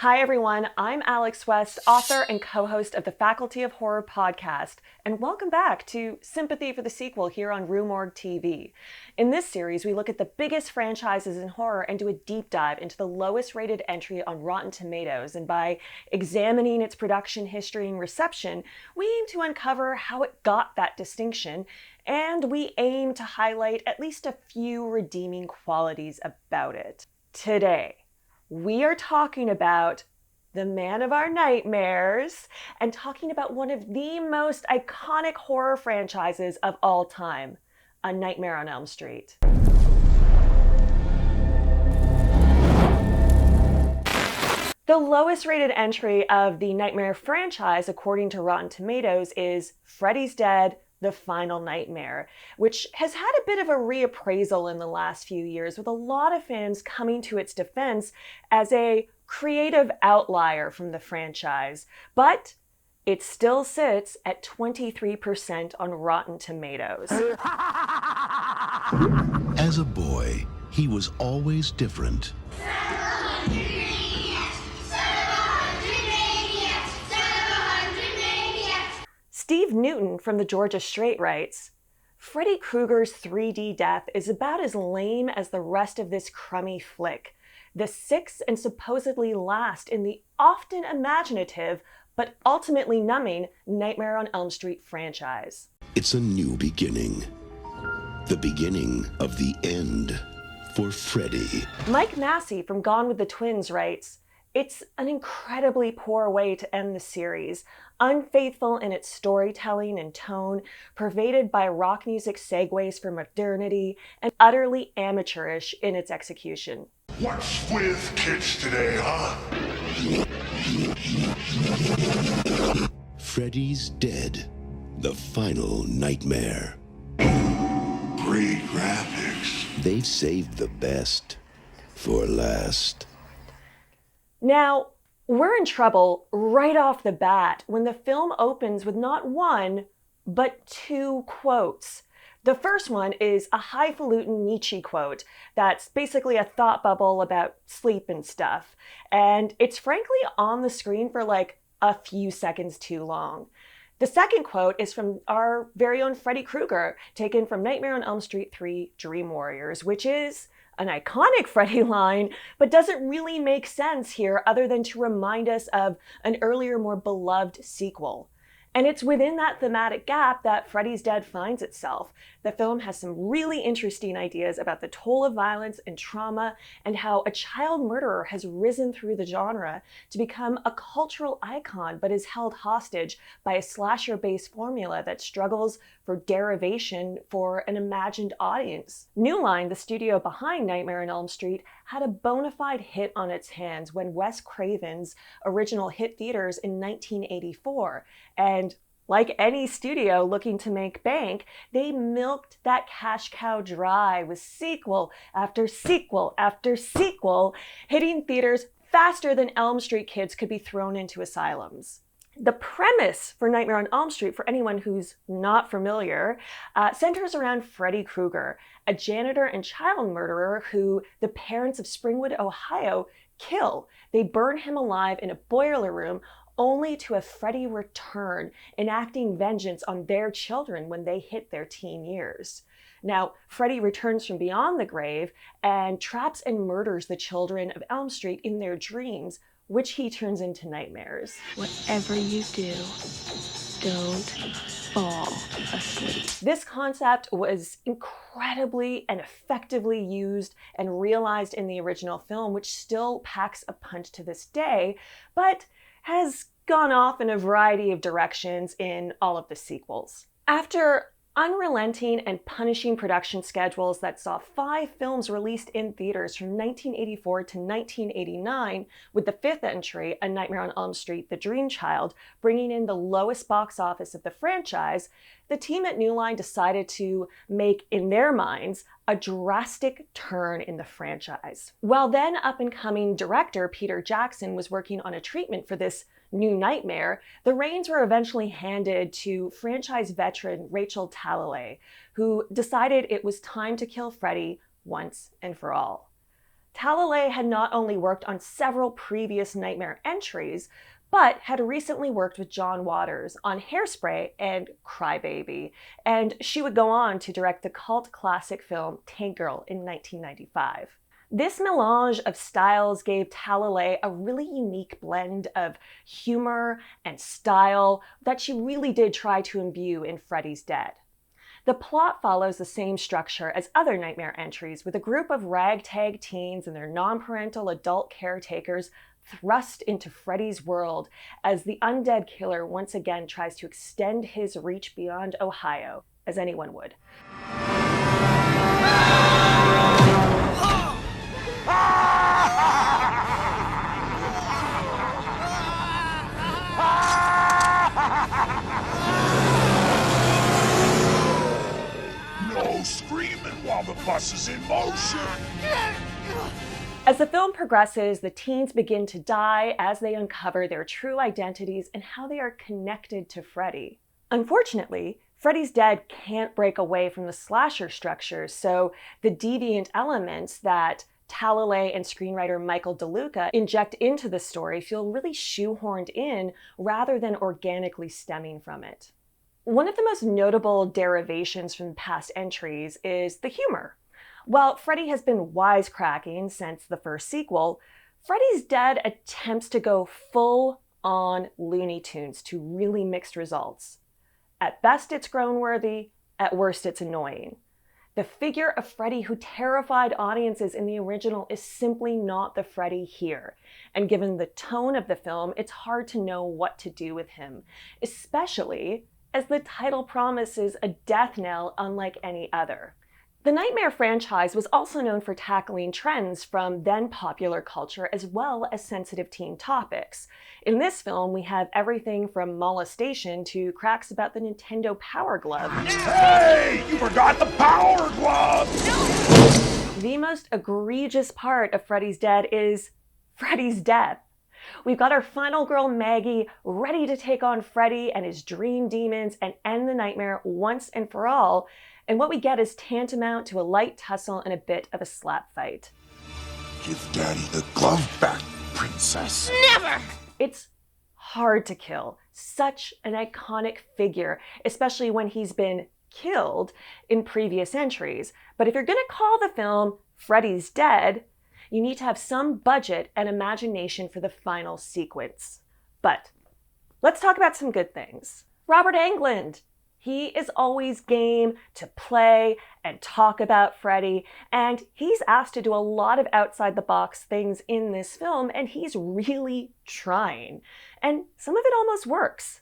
Hi everyone, I'm Alex West, author and co-host of the Faculty of Horror podcast, and welcome back to Sympathy for the Sequel here on RUE MORGUE TV. In this series, we look at the biggest franchises in horror and do a deep dive into the lowest rated entry on Rotten Tomatoes, and by examining its production history and reception, we aim to uncover how it got that distinction, and we aim to highlight at least a few redeeming qualities about it. Today, we are talking about the man of our nightmares and talking about one of the most iconic horror franchises of all time, A Nightmare on Elm Street. The lowest rated entry of the Nightmare franchise, according to Rotten Tomatoes, is Freddy's Dead, The Final Nightmare, which has had a bit of a reappraisal in the last few years, with a lot of fans coming to its defense as a creative outlier from the franchise. But it still sits at 23% on Rotten Tomatoes. As a boy, he was always different. Steve Newton from the Georgia Straight writes, Freddy Krueger's 3D death is about as lame as the rest of this crummy flick, the sixth and supposedly last in the often imaginative but ultimately numbing Nightmare on Elm Street franchise. It's a new beginning. The beginning of the end for Freddy. Mike Massey from Gone with the Twins writes, it's an incredibly poor way to end the series, unfaithful in its storytelling and tone, pervaded by rock music segues for modernity, and utterly amateurish in its execution. What's with kids today, huh? Freddy's Dead, The Final Nightmare. Great graphics. They've saved the best for last. Now, we're in trouble right off the bat when the film opens with not one, but two quotes. The first one is a highfalutin Nietzsche quote that's basically a thought bubble about sleep and stuff. And it's frankly on the screen for like a few seconds too long. The second quote is from our very own Freddy Krueger, taken from Nightmare on Elm Street 3 Dream Warriors, which is an iconic Freddy line, but doesn't really make sense here other than to remind us of an earlier, more beloved sequel. And it's within that thematic gap that Freddy's Dead finds itself. The film has some really interesting ideas about the toll of violence and trauma and how a child murderer has risen through the genre to become a cultural icon but is held hostage by a slasher-based formula that struggles for derivation for an imagined audience. New Line, the studio behind Nightmare on Elm Street, had a bona fide hit on its hands when Wes Craven's original hit theaters in 1984. And like any studio looking to make bank, they milked that cash cow dry with sequel after sequel after sequel, hitting theaters faster than Elm Street kids could be thrown into asylums. The premise for Nightmare on Elm Street, for anyone who's not familiar, centers around Freddy Krueger, a janitor and child murderer who the parents of Springwood, Ohio, kill. They burn him alive in a boiler room, only to have Freddy return, enacting vengeance on their children when they hit their teen years. Now, Freddy returns from beyond the grave and traps and murders the children of Elm Street in their dreams, which he turns into nightmares. Whatever you do, don't fall asleep. This concept was incredibly and effectively used and realized in the original film, which still packs a punch to this day, but has gone off in a variety of directions in all of the sequels. After unrelenting and punishing production schedules that saw 5 films released in theaters from 1984 to 1989, with the 5th entry, A Nightmare on Elm Street, The Dream Child, bringing in the lowest box office of the franchise, the team at New Line decided to make, in their minds, a drastic turn in the franchise. While then up-and-coming director Peter Jackson was working on a treatment for this new nightmare, the reins were eventually handed to franchise veteran Rachel Talalay, who decided it was time to kill Freddy once and for all. Talalay had not only worked on several previous Nightmare entries, but had recently worked with John Waters on Hairspray and Crybaby, and she would go on to direct the cult classic film Tank Girl in 1995. This melange of styles gave Talalay a really unique blend of humor and style that she really did try to imbue in Freddy's Dead. The plot follows the same structure as other Nightmare entries, with a group of ragtag teens and their non-parental adult caretakers thrust into Freddy's world as the undead killer once again tries to extend his reach beyond Ohio, as anyone would. No screaming while the bus is in motion. As the film progresses, the teens begin to die as they uncover their true identities and how they are connected to Freddy. Unfortunately, Freddy's Dead can't break away from the slasher structure, so the deviant elements that Talalay and screenwriter Michael DeLuca inject into the story feel really shoehorned in rather than organically stemming from it. One of the most notable derivations from past entries is the humor. While Freddy has been wisecracking since the first sequel, Freddy's Dead attempts to go full-on Looney Tunes to really mixed results. At best, it's groan-worthy. At worst, it's annoying. The figure of Freddy who terrified audiences in the original is simply not the Freddy here. And given the tone of the film, it's hard to know what to do with him, especially as the title promises a death knell unlike any other. The Nightmare franchise was also known for tackling trends from then popular culture as well as sensitive teen topics. In this film, we have everything from molestation to cracks about the Nintendo Power Glove. Hey, you forgot the Power Glove! The most egregious part of Freddy's Dead is Freddy's death. We've got our final girl Maggie ready to take on Freddy and his dream demons and end the nightmare once and for all. And what we get is tantamount to a light tussle and a bit of a slap fight. Give Daddy the glove back, Princess. Never! It's hard to kill such an iconic figure, especially when he's been killed in previous entries. But if you're gonna call the film Freddy's Dead, you need to have some budget and imagination for the final sequence. But let's talk about some good things. Robert Englund. He is always game to play and talk about Freddy, and he's asked to do a lot of outside-the-box things in this film, and he's really trying. And some of it almost works.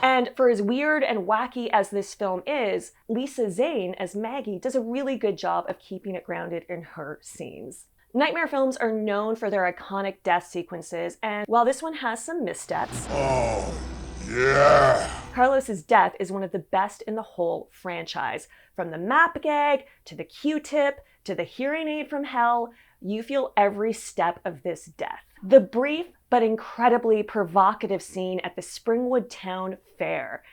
And for as weird and wacky as this film is, Lisa Zane as Maggie does a really good job of keeping it grounded in her scenes. Nightmare films are known for their iconic death sequences, and while this one has some missteps, Oh, yeah. Carlos's death is one of the best in the whole franchise. From the map gag, to the Q-tip, to the hearing aid from hell, you feel every step of this death. The brief but incredibly provocative scene at the Springwood Town Fair.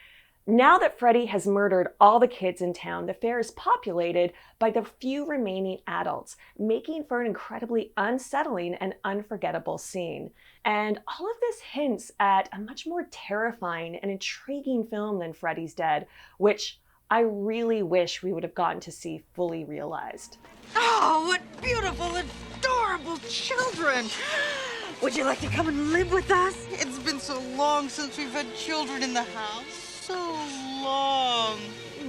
Now that Freddy has murdered all the kids in town, the fair is populated by the few remaining adults, making for an incredibly unsettling and unforgettable scene. And all of this hints at a much more terrifying and intriguing film than Freddy's Dead, which I really wish we would have gotten to see fully realized. Oh, what beautiful, adorable children! Would you like to come and live with us? It's been so long since we've had children in the house. So long.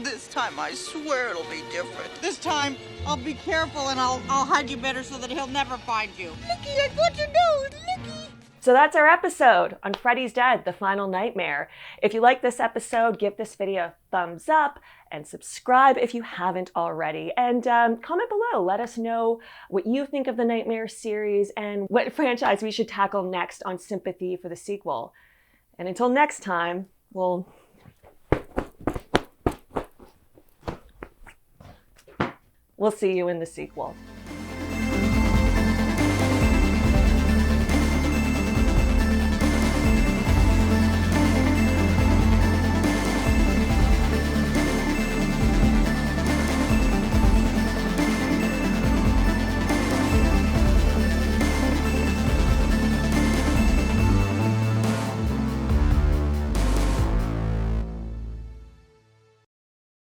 This time I swear it'll be different. This time I'll be careful and I'll hide you better so that he'll never find you. Looky, I got your nose, looky. So that's our episode on Freddy's Dead, The Final Nightmare. If you like this episode, give this video a thumbs up and subscribe if you haven't already. And comment below, let us know what you think of the Nightmare series and what franchise we should tackle next on Sympathy for the sequel. And until next time, we'll see you in the sequel.